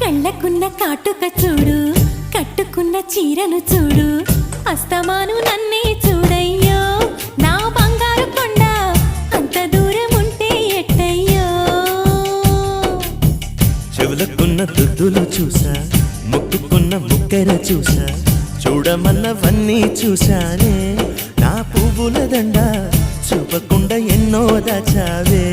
కళ్ళకున్న కాటుక చూడు, కట్టుకున్న చీరను చూడు, అస్తమాను నన్నే చూడయ్యో నా బంగారు కొండ, అంత దూరం ఉంటే ఎట్టయ్యో. చెవులకున్న దుద్దులు చూసా, ముక్కుకున్న ముక్కెర చూసా, చూడమన్నవన్నీ చూశానే. నా పువ్వుల దండ చూపకుండా ఎన్నో దాచావే.